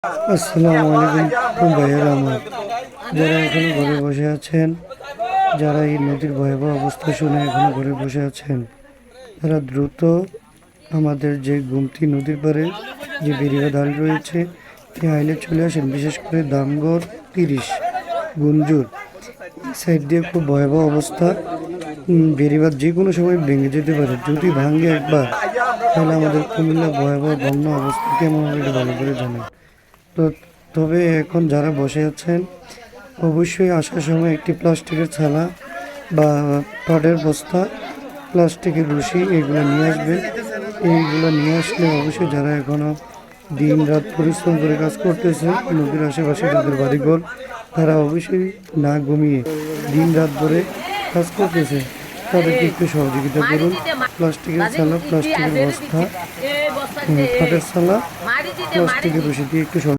আসসালামু আলাইকুম ভাইয়েরা আমার, যারা এখনো ঘরে বসে আছেন, যারা এই নদীর ভয়াবহ অবস্থা শুনে এখনো ঘরে বসে আছেন, তারা দ্রুত আমাদের যে গোমতী নদীর পাড়ে যে বেড়িবাঁধ আইল রয়েছে এই আইলে চলে আসেন। বিশেষ করে দামগড় 30 গুঞ্জুর এই সাইড দিয়ে খুব ভয়াবহ অবস্থা। বেড়িবাঁধ যে কোনো সময় ভেঙে যেতে পারে। যদি ভাঙে একবার, তাহলে আমাদের কুমিল্লা ভয়াবহ বন্যা অবস্থা কেমন হবে এটা ভালো করে জানেন। তো তবে এখন যারা বসে আছেন, অবশ্যই আসার সময় একটি প্লাস্টিকের থালা বা পাটের বস্তা, প্লাস্টিকের রশি এগুলো নিয়ে আসবেন। এইগুলো নিয়ে আসলে অবশ্যই যারা এখনও দিন রাত পরিশ্রম করে কাজ করতেছে নদীর আশেপাশে যাদের বাড়িঘর, তারা অবশ্যই না ঘুমিয়ে দিন রাত ধরে কাজ করতেছে, তাদেরকে একটু সহযোগিতা করুন। প্লাস্টিকের থালা, প্লাস্টিকের বস্তা, পাটের থালা, প্লাস্টিকের রশি দিয়ে একটু